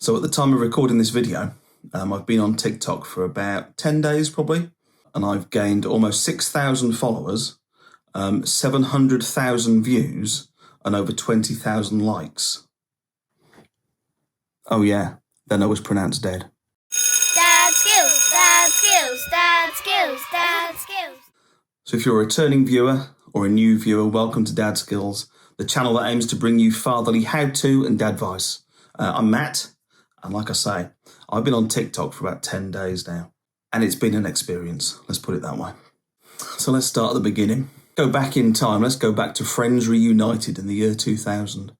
So at the time of recording this video, I've been on TikTok for about 10 days probably, and I've gained almost 6,000 followers, 700,000 views, and over 20,000 likes. Oh yeah, then I was pronounced dead. Dadskillz, dadskills, dadskills, dadskills. So if you're a returning viewer or a new viewer, welcome to Dadskillz, the channel that aims to bring you fatherly how-to and dadvice. I'm Matt, and like I say, I've been on TikTok for about 10 days now, and it's been an experience, let's put it that way. So let's start at the beginning. Go back in time, let's go back to Friends Reunited in the year 2000.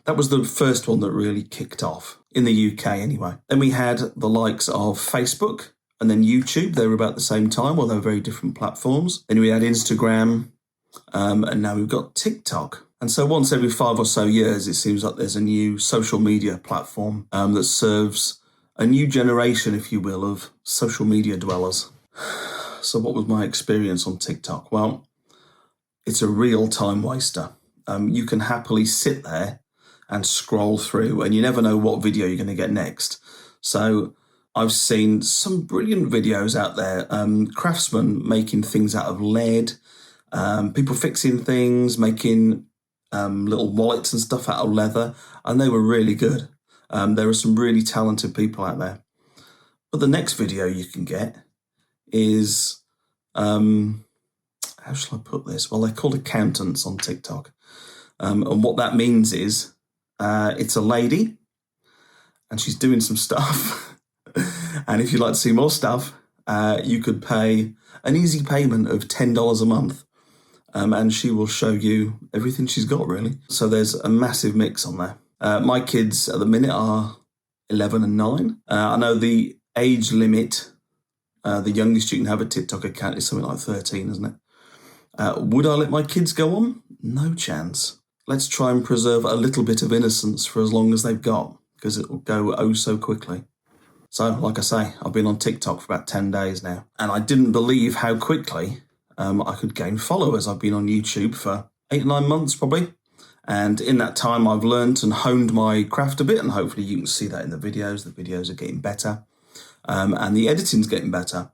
That was the first one that really kicked off, in the UK anyway. Then we had the likes of Facebook, and then YouTube. They were about the same time, although very different platforms. Then we had Instagram, and now we've got TikTok. And so once every 5 or so years, it seems like there's a new social media platform that serves a new generation, if you will, of social media dwellers. So what was my experience on TikTok? Well, it's a real time waster. You can happily sit there and scroll through, and you never know what video you're going to get next. So I've seen some brilliant videos out there, craftsmen making things out of lead, people fixing things, making little wallets and stuff out of leather, and they were really good. There are some really talented people out there. But the next video you can get is, how shall I put this? Well, they're called accountants on TikTok. And what that means is, it's a lady, and she's doing some stuff. And if you'd like to see more stuff, you could pay an easy payment of $10 a month. And she will show you everything she's got, really. So there's a massive mix on there. My kids at the minute are 11 and 9. I know the age limit, the youngest you can have a TikTok account is something like 13, isn't it? Would I let my kids go on? No chance. Let's try and preserve a little bit of innocence for as long as they've got, because it will go oh so quickly. So, like I say, I've been on TikTok for about 10 days now, and I didn't believe how quickly I could gain followers. I've been on YouTube for 8 or 9 months probably. And in that time, I've learnt and honed my craft a bit. And hopefully you can see that in the videos. The videos are getting better. And the editing's getting better.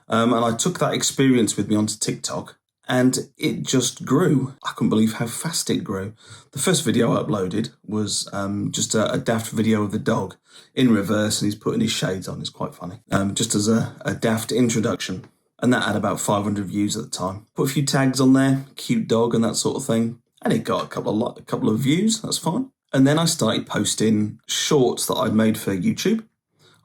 And I took that experience with me onto TikTok. And it just grew. I couldn't believe how fast it grew. The first video I uploaded was just a daft video of the dog in reverse. And he's putting his shades on. It's quite funny. Just as a daft introduction. And that had about 500 views at the time. Put a few tags on there, cute dog and that sort of thing. And it got a couple of views, that's fine. And then I started posting shorts that I'd made for YouTube.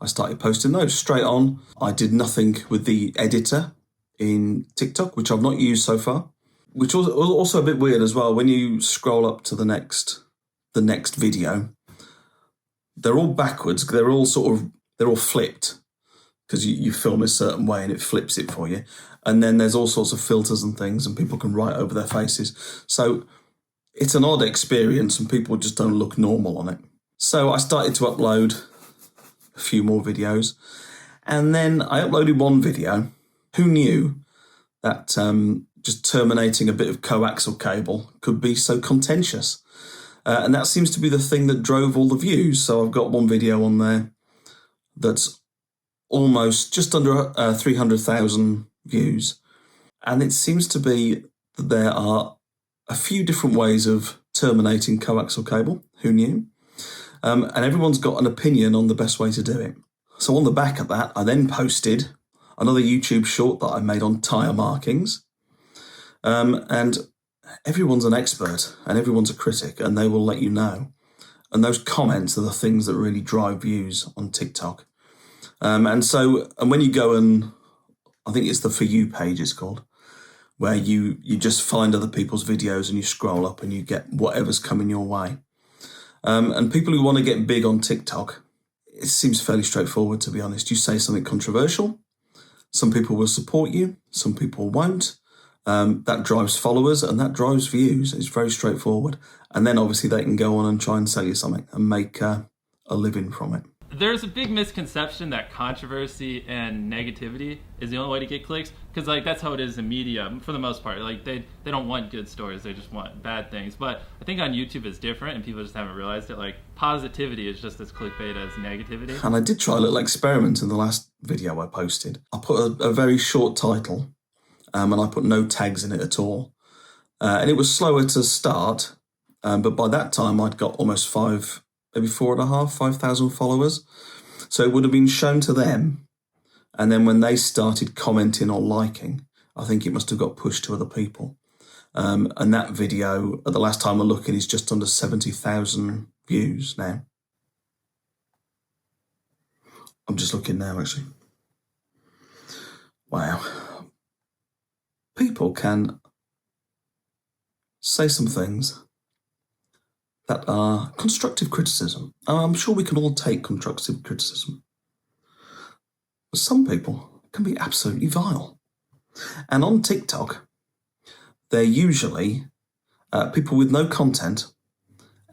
I started posting those straight on. I did nothing with the editor in TikTok, which I've not used so far. Which was also a bit weird as well. When you scroll up to the next video, they're all backwards. They're all flipped. Because you film a certain way and it flips it for you. And then there's all sorts of filters and things, and people can write over their faces. So it's an odd experience, and people just don't look normal on it. So I started to upload a few more videos. And then I uploaded one video. Who knew that just terminating a bit of coaxial cable could be so contentious? And that seems to be the thing that drove all the views. So I've got one video on there that's almost just under 300,000 views. And it seems to be that there are a few different ways of terminating coaxial cable. Who knew? And everyone's got an opinion on the best way to do it. So on the back of that, I then posted another YouTube short that I made on tyre markings. And everyone's an expert and everyone's a critic, and they will let you know. And those comments are the things that really drive views on TikTok. And when you go and, I think it's the For You page it's called, where you just find other people's videos and you scroll up and you get whatever's coming your way. And people who want to get big on TikTok, it seems fairly straightforward, to be honest. You say something controversial, some people will support you, some people won't. That drives followers and that drives views. It's very straightforward. And then obviously they can go on and try and sell you something and make a living from it. there's a big misconception that controversy and negativity is the only way to get clicks, because like that's how it is in media for the most part. Like they don't want good stories, they just want bad things. But I think on YouTube it's different, and people just haven't realized it. Like positivity is just as clickbait as negativity. And I did try a little experiment in the last video I posted. I put a very short title, and I put no tags in it at all. And it was slower to start, but by that time I'd got almost maybe 5,000 followers. So it would have been shown to them. And then when they started commenting or liking, I think it must have got pushed to other people. And that video, at the last time I'm looking, is just under 70,000 views now. I'm just looking now, actually. Wow. People can say some things that are constructive criticism. I'm sure we can all take constructive criticism. But some people can be absolutely vile. And on TikTok, they're usually people with no content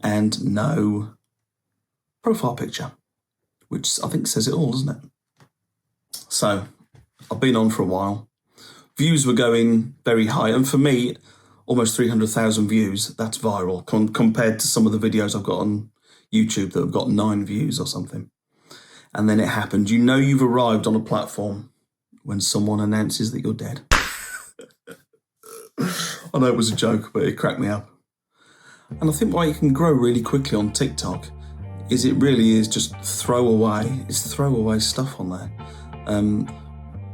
and no profile picture, which I think says it all, doesn't it? So I've been on for a while. Views were going very high. And for me, almost 300,000 views, that's viral compared to some of the videos I've got on YouTube that have got 9 views or something. And then it happened. You know you've arrived on a platform when someone announces that you're dead. I know it was a joke, but it cracked me up. And I think why you can grow really quickly on TikTok is it really is just throwaway. It's throwaway stuff on there.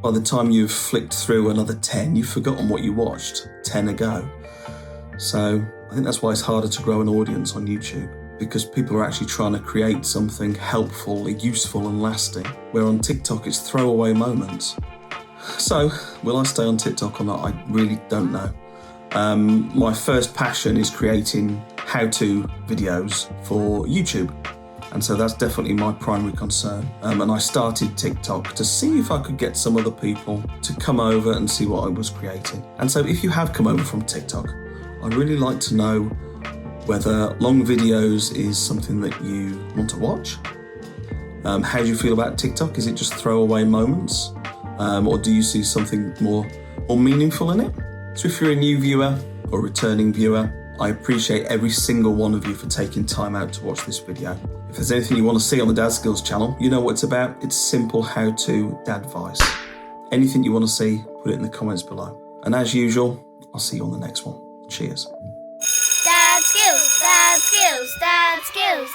By the time you've flicked through another 10, you've forgotten what you watched 10 ago. So I think that's why it's harder to grow an audience on YouTube, because people are actually trying to create something helpful, useful and lasting, where on TikTok it's throwaway moments. So will I stay on TikTok or not? I really don't know. My first passion is creating how-to videos for YouTube. And so that's definitely my primary concern. And I started TikTok to see if I could get some other people to come over and see what I was creating. And so if you have come over from TikTok, I'd really like to know whether long videos is something that you want to watch. How do you feel about TikTok? Is it just throwaway moments? Or do you see something more meaningful in it? So if you're a new viewer or returning viewer, I appreciate every single one of you for taking time out to watch this video. If there's anything you want to see on the Dadskillz channel, you know what it's about. It's simple how-to dadvice. Anything you want to see, put it in the comments below. And as usual, I'll see you on the next one. Cheers. Dadskillz, dadskills, dadskills,